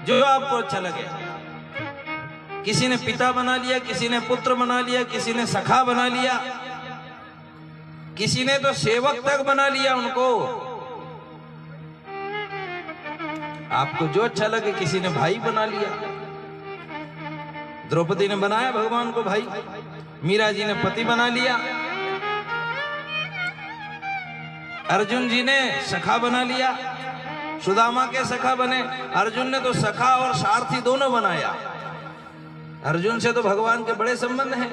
जो आपको अच्छा लगे। किसी ने पिता बना लिया, किसी ने पुत्र बना लिया, किसी ने सखा बना लिया, किसी ने तो सेवक तक बना लिया उनको। आपको जो अच्छा लगे। किसी ने भाई बना लिया, द्रौपदी ने बनाया भगवान को भाई, मीरा जी ने पति बना लिया, अर्जुन जी ने सखा बना लिया, सुदामा के सखा बने। अर्जुन ने तो सखा और सारथी दोनों बनाया। अर्जुन से तो भगवान के बड़े संबंध हैं।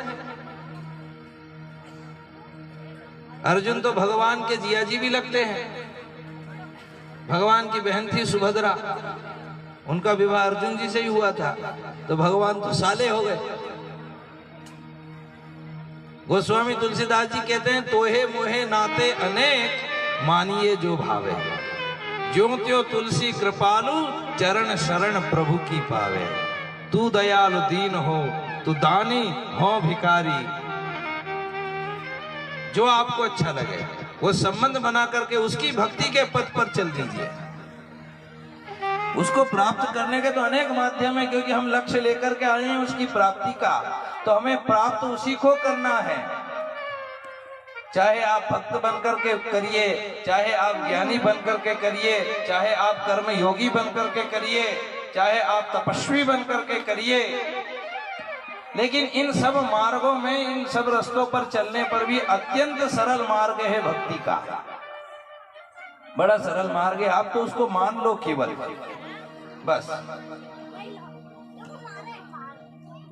अर्जुन तो भगवान के जिया जी भी लगते हैं। भगवान की बहन थी सुभद्रा, उनका विवाह अर्जुन जी से ही हुआ था, तो भगवान तो साले हो गए। गोस्वामी तुलसीदास जी कहते हैं, तोहे मोहे नाते अनेक मानिए जो भावे, ज्यों त्यों तुलसी कृपालु चरण शरण प्रभु की पावे। तू दयालु दीन हो, तू दानी हो भिकारी। जो आपको अच्छा लगे वो संबंध बना करके उसकी भक्ति के पथ पर चल दीजिए। उसको प्राप्त करने के तो अनेक माध्यम है, क्योंकि हम लक्ष्य लेकर के आए हैं उसकी प्राप्ति का, तो हमें प्राप्त उसी को करना है। चाहे आप भक्त बनकर के करिए, चाहे आप ज्ञानी बनकर के करिए, चाहे आप कर्म योगी बनकर के करिए, चाहे आप तपस्वी बनकर के करिए, लेकिन इन सब मार्गों में, इन सब रास्तों पर चलने पर भी अत्यंत सरल मार्ग है भक्ति का। बड़ा सरल मार्ग है, आप तो उसको मान लो केवल बस।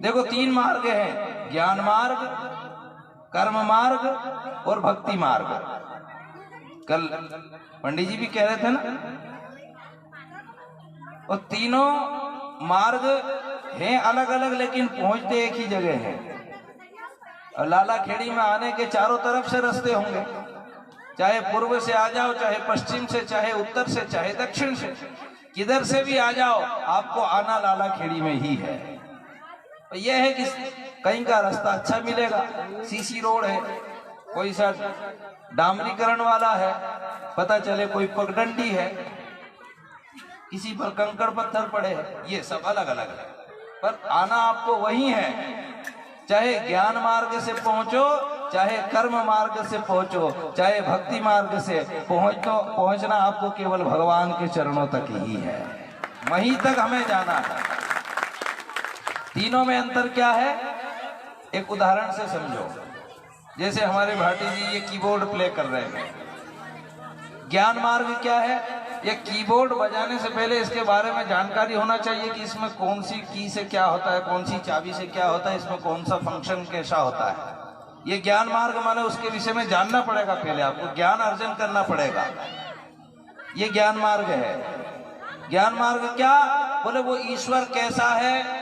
देखो 3 मार्ग हैं, ज्ञान मार्ग, कर्म मार्ग और भक्ति मार्ग। कल पंडित जी भी कह रहे थे ना, और तीनों मार्ग हैं अलग अलग, लेकिन पहुंचते एक ही जगह हैं। और लाला खेड़ी में आने के चारों तरफ से रास्ते होंगे, चाहे पूर्व से आ जाओ, चाहे पश्चिम से, चाहे उत्तर से, चाहे दक्षिण से, किधर से भी आ जाओ, आपको आना लाला खेड़ी में ही है। यह है कि कहीं का रास्ता अच्छा मिलेगा, सीसी रोड है, कोई सा डामरीकरण वाला है, पता चले कोई पगडंडी है, किसी पर कंकड़ पत्थर पड़े हैं, ये सब अलग अलग है, पर आना आपको वही है। चाहे ज्ञान मार्ग से पहुंचो, चाहे कर्म मार्ग से पहुंचो, चाहे भक्ति मार्ग से पहुंचना आपको केवल भगवान के चरणों तक ही है, वहीं तक हमें जाना है। तीनों में अंतर क्या है, एक उदाहरण से समझो। जैसे हमारे भाटी जी ये कीबोर्ड प्ले कर रहे हैं, ज्ञान मार्ग क्या है, ये कीबोर्ड बजाने से पहले इसके बारे में जानकारी होना चाहिए कि इसमें कौन सी की से क्या होता है, कौन सी चाबी से क्या होता है, इसमें कौन सा फंक्शन कैसा होता है। ये ज्ञान मार्ग माने उसके विषय में जानना पड़ेगा, पहले आपको ज्ञान अर्जन करना पड़ेगा। ये ज्ञान मार्ग है। ज्ञान मार्ग क्या बोले, वो ईश्वर कैसा है,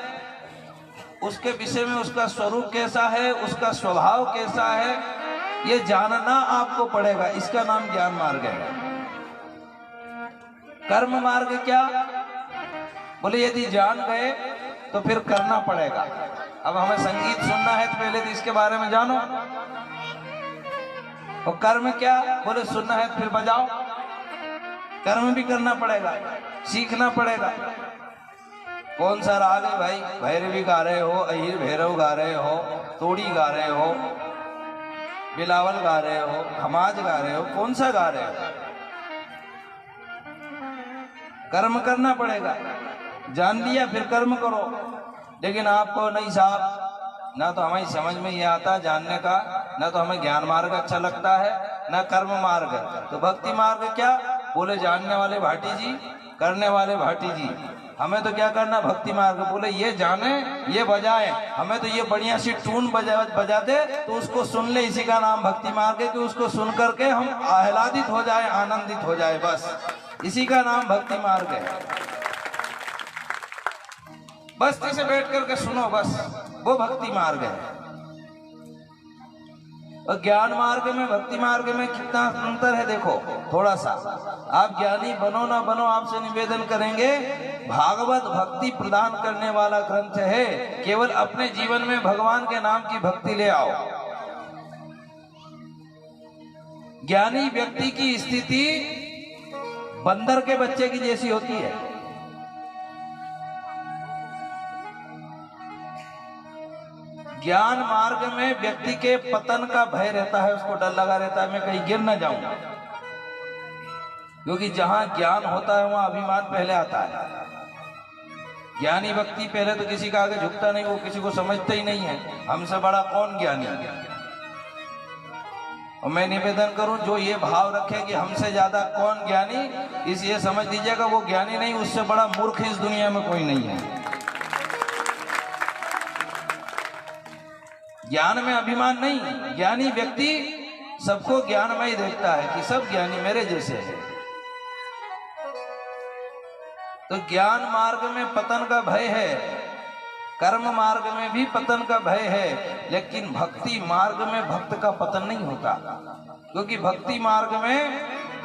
उसके विषय में उसका स्वरूप कैसा है, उसका स्वभाव कैसा है, ये जानना आपको पड़ेगा, इसका नाम ज्ञान मार्ग है। कर्म मार्ग क्या बोले, यदि जान गए तो फिर करना पड़ेगा। अब हमें संगीत सुनना है तो पहले तो इसके बारे में जानो। और कर्म क्या बोले, सुनना है तो फिर बजाओ, कर्म भी करना पड़ेगा, सीखना पड़ेगा। कौन सा राग है भाई, भैरवी गा रहे हो, अहिर भैरव गा रहे हो, तोड़ी गा रहे हो, बिलावल गा रहे हो, खमाज गा रहे हो, कौन सा गा रहे हो, कर्म करना पड़ेगा। जान लिया फिर कर्म करो। लेकिन आपको नहीं साहब, ना तो हमें समझ में ये आता जानने का, ना तो हमें ज्ञान मार्ग अच्छा लगता है, ना कर्म मार्ग। तो भक्ति मार्ग क्या बोले, जानने वाले भाटी जी, करने वाले भाटी जी। हमें तो क्या करना, भक्ति मार्ग बोले ये जाने, ये बजाए, हमें तो ये बढ़िया सी टून बजा दे तो उसको सुन ले, इसी का नाम भक्ति मार्ग है। कि उसको सुन करके हम आह्लादित हो जाए, आनंदित हो जाए, बस इसी का नाम भक्ति मार्ग है। बस्ती से बैठ करके सुनो, बस वो भक्ति मार्ग है। और ज्ञान मार्ग में भक्ति मार्ग में कितना अंतर है देखो, थोड़ा सा। आप ज्ञानी बनो ना बनो, आपसे निवेदन करेंगे, भागवत भक्ति प्रदान करने वाला ग्रंथ है। केवल अपने जीवन में भगवान के नाम की भक्ति ले आओ। ज्ञानी व्यक्ति की स्थिति 15 के बच्चे की जैसी होती है। ज्ञान मार्ग में व्यक्ति के पतन का भय रहता है, उसको डर लगा रहता है मैं कहीं गिर न जाऊं, क्योंकि जहां ज्ञान होता है वहां अभिमान पहले आता है। ज्ञानी व्यक्ति पहले तो किसी का आगे झुकता नहीं, वो किसी को समझता ही नहीं है, हमसे बड़ा कौन ज्ञानी है। और मैं निवेदन करूं जो ये भाव रखे कि हमसे ज्यादा कौन ज्ञानी, इस ये समझ लीजिएगा वो ज्ञानी नहीं, उससे बड़ा मूर्ख इस दुनिया में कोई नहीं है। ज्ञान में अभिमान नहीं, ज्ञानी व्यक्ति सबको ज्ञानमय देखता है कि सब ज्ञानी मेरे जैसे है। तो ज्ञान मार्ग में पतन का भय है, कर्म मार्ग में भी पतन का भय है, लेकिन भक्ति मार्ग में भक्त का पतन नहीं होता, क्योंकि भक्ति मार्ग में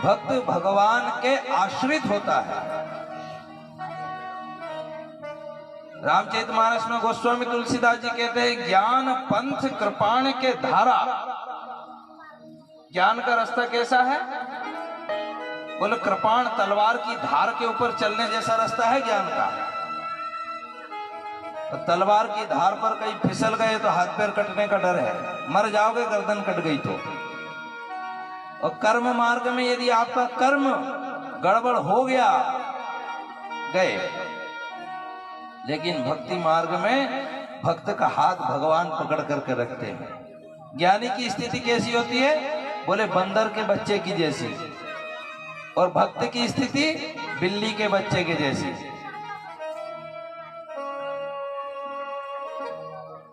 भक्त भगवान के आश्रित होता है। रामचरितमानस में गोस्वामी तुलसीदास जी कहते हैं ज्ञान पंथ कृपाण के धारा। ज्ञान का रास्ता कैसा है? बोले कृपाण तलवार की धार के ऊपर चलने जैसा रास्ता है ज्ञान का। तो तलवार की धार पर कहीं फिसल गए तो हाथ पैर कटने का डर है, मर जाओगे गर्दन कट गई तो। और कर्म मार्ग में यदि आपका कर्म गड़बड़ हो गया गए, लेकिन भक्ति मार्ग में भक्त का हाथ भगवान पकड़ करके रखते हैं। ज्ञानी की स्थिति कैसी होती है? बोले बंदर के बच्चे की जैसी, और भक्त की स्थिति बिल्ली के बच्चे के जैसी।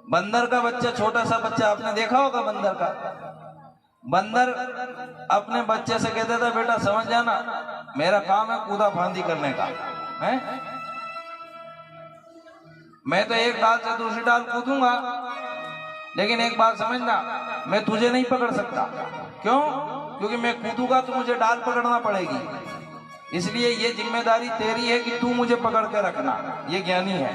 बंदर का बच्चा, छोटा सा बच्चा, आपने देखा होगा बंदर का। बंदर अपने बच्चे से कहता था बेटा समझ जाना मेरा काम है कूदा फांदी करने का है, मैं तो एक डाल से दूसरी डाल कूदूंगा, लेकिन एक बात समझना मैं तुझे नहीं पकड़ सकता। क्यों? क्योंकि मैं कूदूंगा तो मुझे डाल पकड़ना पड़ेगी, इसलिए ये जिम्मेदारी तेरी है कि तू मुझे पकड़ के रखना। ये ज्ञानी है।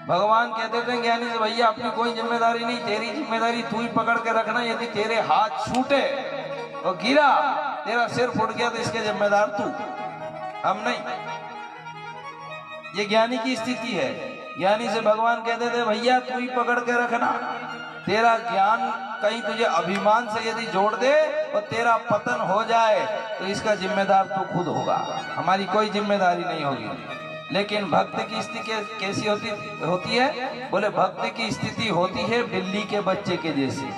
भगवान कहते थे ज्ञानी से भैया अपनी कोई जिम्मेदारी नहीं, तेरी जिम्मेदारी तू ही पकड़ के रखना। यदि तेरे हाथ छूटे और गिरा, तेरा सिर फुट गया तो इसके जिम्मेदार तू, हम नहीं। ये ज्ञानी की स्थिति है। ज्ञानी से भगवान कहते थे भैया तू ही पकड़ के रखना, तेरा ज्ञान कहीं तुझे अभिमान से यदि जोड़ दे और तेरा पतन हो जाए तो इसका जिम्मेदार तू खुद होगा, हमारी कोई जिम्मेदारी नहीं होगी। लेकिन भक्त की स्थिति कैसी होती है? बोले भक्त की स्थिति होती है बिल्ली के बच्चे के जैसी।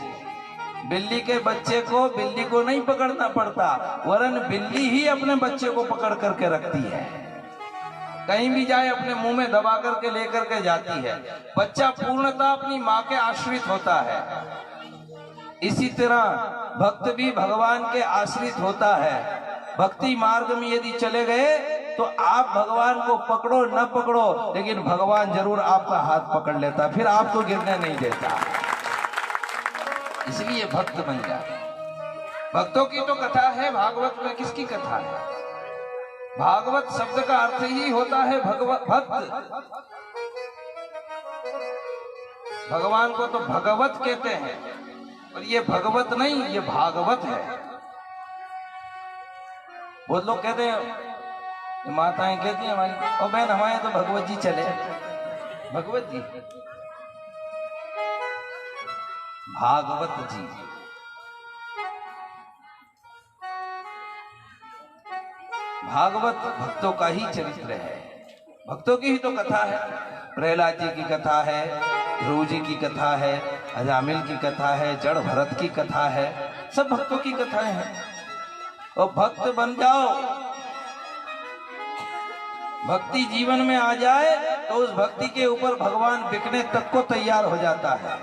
बिल्ली के बच्चे को बिल्ली को नहीं पकड़ना पड़ता, वरन बिल्ली ही अपने बच्चे को पकड़ करके रखती है। कहीं भी जाए अपने मुंह में दबा करके लेकर के जाती है। बच्चा पूर्णतः अपनी माँ के आश्रित होता है। इसी तरह भक्त भी भगवान के आश्रित होता है। भक्ति मार्ग में यदि चले गए तो आप भगवान को पकड़ो न पकड़ो, लेकिन भगवान जरूर आपका हाथ पकड़ लेता, फिर आपको गिरने नहीं देता। इसलिए भक्त बन जाए। भक्तों की तो कथा है, भागवत में किसकी कथा है? भागवत शब्द का अर्थ ही होता है भक्त। भगवान को तो भगवत कहते हैं, और ये भगवत नहीं, ये भागवत है। बहुत लोग कहते हैं, माताएं कहती हैं हमारी, और बहन हमारे तो भगवत जी चले। भगवत जी, भागवत जी, भागवत भक्तों का ही चरित्र है, भक्तों की ही तो कथा है। प्रहलाद जी की कथा है, ध्रुव जी की कथा है, अजामिल की कथा है, जड़ भरत की कथा है, सब भक्तों की कथाएं हैं। और भक्त बन जाओ, भक्ति जीवन में आ जाए तो उस भक्ति के ऊपर भगवान बिकने तक को तैयार हो जाता है।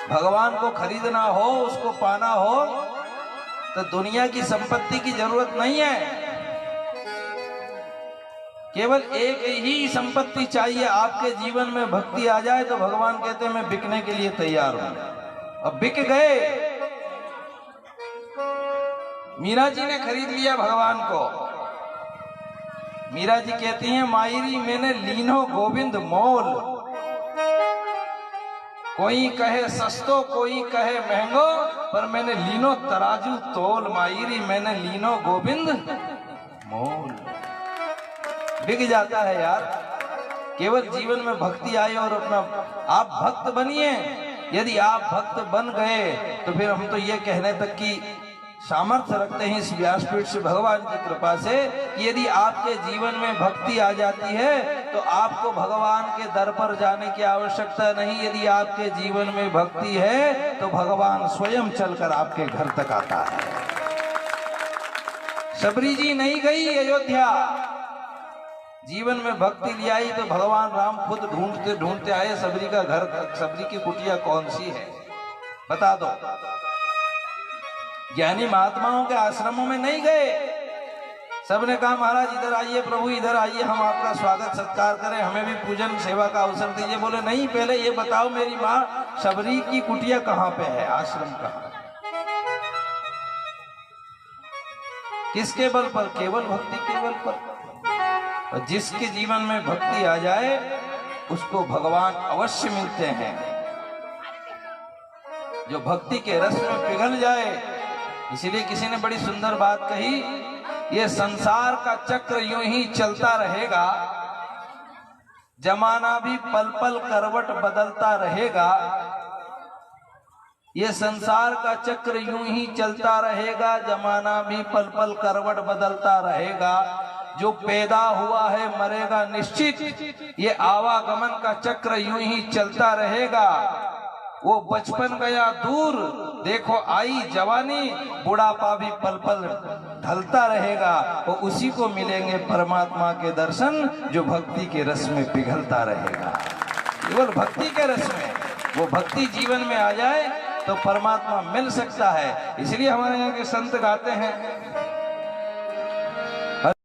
भगवान को खरीदना हो, उसको पाना हो तो दुनिया की संपत्ति की जरूरत नहीं है। केवल एक ही संपत्ति चाहिए, आपके जीवन में भक्ति आ जाए तो भगवान कहते हैं मैं बिकने के लिए तैयार हूं। अब बिक गए। मीरा जी ने खरीद लिया भगवान को। मीरा जी कहती हैं मायरी मैंने लीनो गोविंद मोल, कोई कहे सस्तो कोई कहे महंगो, पर मैंने लीनो तराजू तोल। मायरी मैंने लीनो गोविंद मोल। बिक जाता है यार। केवल जीवन में भक्ति आई और अपना आप भक्त बनिए। यदि आप भक्त बन गए तो फिर हम तो ये कहने तक की सामर्थ्य रखते हैं इस व्यासपीठ से भगवान की कृपा से कि यदि आपके जीवन में भक्ति आ जाती है तो आपको भगवान के दर पर जाने की आवश्यकता नहीं। यदि आपके जीवन में भक्ति है तो भगवान स्वयं चलकर आपके घर तक आता है। शबरी जी नहीं गई अयोध्या, जीवन में भक्ति ले आई तो भगवान राम खुद ढूंढते ढूंढते आए शबरी का घर, शबरी की कुटिया कौन सी है बता दो। ज्ञानी महात्माओं के आश्रमों में नहीं गए, सबने कहा महाराज इधर आइए, प्रभु इधर आइए, हम आपका स्वागत सत्कार करें, हमें भी पूजन सेवा का अवसर दीजिए। बोले नहीं, पहले ये बताओ मेरी माँ शबरी की कुटिया कहाँ पे है, आश्रम कहाँ। किसके बल पर? केवल भक्ति के बल पर। और जिसके जीवन में भक्ति आ जाए उसको भगवान अवश्य मिलते हैं। जो भक्ति के रस में पिघल जाए, इसीलिए किसी ने बड़ी सुंदर बात कही, ये संसार का चक्र यूं ही चलता रहेगा, जमाना भी पल पल करवट बदलता रहेगा। ये संसार का चक्र यूं ही चलता रहेगा, जमाना भी पल पल करवट बदलता रहेगा। जो पैदा हुआ है मरेगा निश्चित, ये आवागमन का चक्र यूं ही चलता रहेगा। वो बचपन गया दूर, देखो आई जवानी, बुढ़ापा भी पल पल ढलता रहेगा। वो उसी को मिलेंगे परमात्मा के दर्शन जो भक्ति के रस में पिघलता रहेगा। केवल भक्ति के रस में, वो भक्ति जीवन में आ जाए तो परमात्मा मिल सकता है। इसलिए हमारे यहाँ के संत गाते हैं,